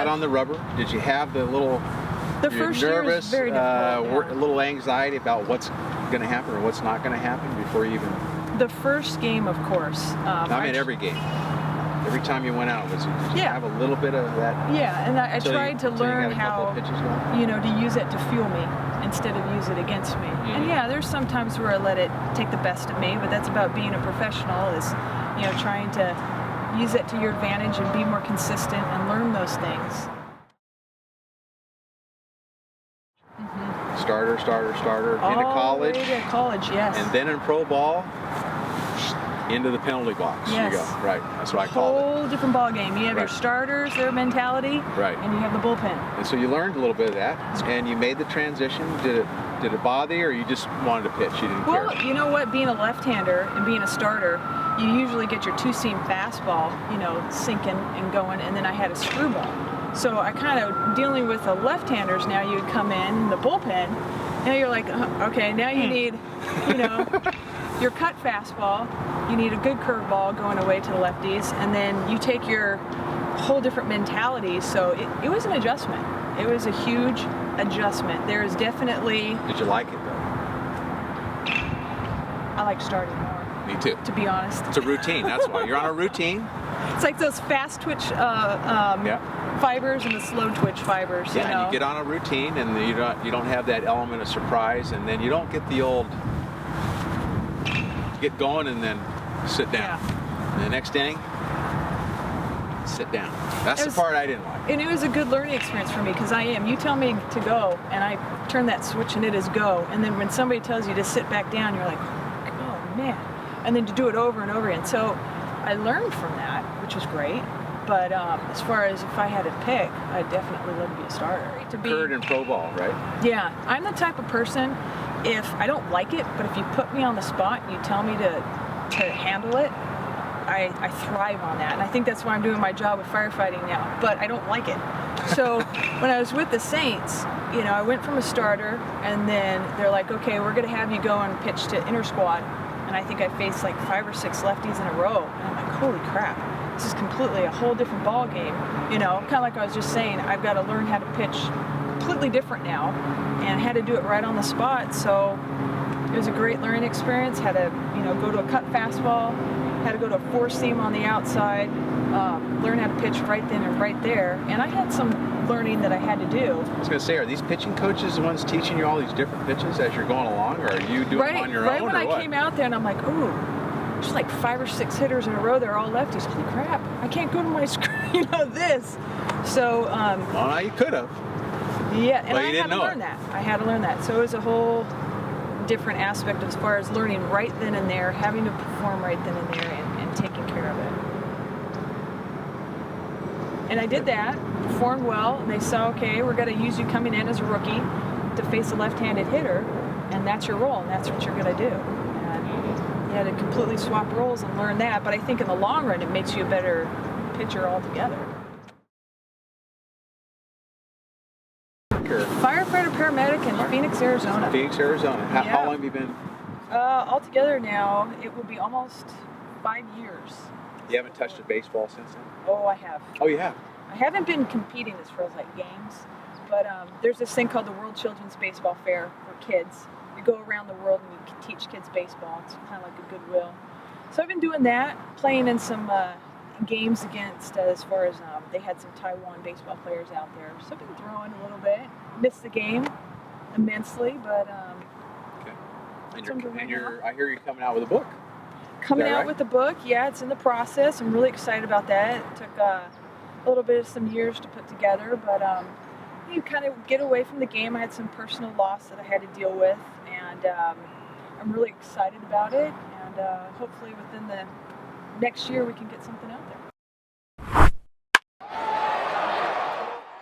got on the rubber, did you have the little... The first year was very difficult. A little anxiety about what's going to happen or what's not going to happen before you even... The first game, of course. I mean, every game. Every time you went out, did you have a little bit of that? Yeah, and I tried to learn how, to use it to fuel me instead of use it against me. Mm-hmm. And yeah, there's some times where I let it take the best of me, but that's about being a professional, is, trying to use it to your advantage and be more consistent and learn those things. Mm-hmm. Starter, into college. All the way to college, yes. And then in pro ball, into the penalty box. Yes. You go. Right. That's what I call it. Whole different ball game. You have your starters, their mentality, right, and you have the bullpen. And so you learned a little bit of that, and you made the transition. Did it bother you, or you just wanted to pitch? You didn't care? Well, you know what? Being a left-hander and being a starter, you usually get your two-seam fastball, sinking and going, and then I had a screwball. So I kind of, dealing with the left-handers now, you would come in the bullpen. Now you're like, okay, now you need, your cut fastball, you need a good curveball going away to the lefties, and then you take your whole different mentality. So it was an adjustment. It was a huge adjustment. There is definitely... Did you like it, though? I like starting more. Me too. To be honest. It's a routine, that's why. You're on a routine. It's like those fast twitch fibers and the slow twitch fibers. Yeah, you get on a routine, and you don't have that element of surprise, and then you don't get the old... get going and then sit down. Yeah. And the next inning, sit down. That's the part I didn't like. And it was a good learning experience for me, because you tell me to go, and I turn that switch and it is go. And then when somebody tells you to sit back down, you're like, oh man. And then to do it over and over again. So I learned from that, which was great. But as far as if I had to pick, I'd definitely love to be a starter. Occurred in pro ball, right? Yeah, I'm the type of person, if I don't like it, but if you put me on the spot and you tell me to handle it, I thrive on that. And I think that's why I'm doing my job with firefighting now, but I don't like it. So when I was with the Saints, I went from a starter, and then they're like, okay, we're going to have you go and pitch to inter squad. And I think I faced like 5 or 6 lefties in a row. And I'm like, holy crap, this is completely a whole different ball game. Kind of like I was just saying, I've got to learn how to pitch completely different now, and had to do it right on the spot. So it was a great learning experience. Had to go to a cut fastball, had to go to a 4-seam on the outside, learn how to pitch right then and right there. And I had some learning that I had to do. I was going to say, are these pitching coaches the ones teaching you all these different pitches as you're going along, or are you doing them on your own? Right when I came out there, and I'm like, ooh, there's like 5 or 6 hitters in a row. They're all lefties. Holy crap! I can't go to my screen. This. So. Well, now you could have. Yeah, and I had to learn that. I had to learn that. So it was a whole different aspect as far as learning right then and there, having to perform right then and there, and taking care of it. And I did that, performed well, and they saw, okay, we're going to use you coming in as a rookie to face a left-handed hitter, and that's your role, and that's what you're going to do. And you had to completely swap roles and learn that, but I think in the long run it makes you a better pitcher altogether. Firefighter paramedic in Phoenix, Arizona. Phoenix, Arizona. How long have you been? Altogether now, it will be almost 5 years. You haven't touched a baseball since then? Oh, I have. Oh, you have? I haven't been competing as far as like games, but there's this thing called the World Children's Baseball Fair for kids. You go around the world and you teach kids baseball. It's kind of like a goodwill. So I've been doing that, playing in some games against, as far as they had some Taiwan baseball players out there. So I've been throwing a little bit. Missed the game immensely, but okay. I hear you're coming out with a book. Coming out with a book, yeah, it's in the process. I'm really excited about that. It took a little bit of some years to put together, but you kind of get away from the game. I had some personal loss that I had to deal with, and I'm really excited about it, and hopefully within the next year we can get something out there.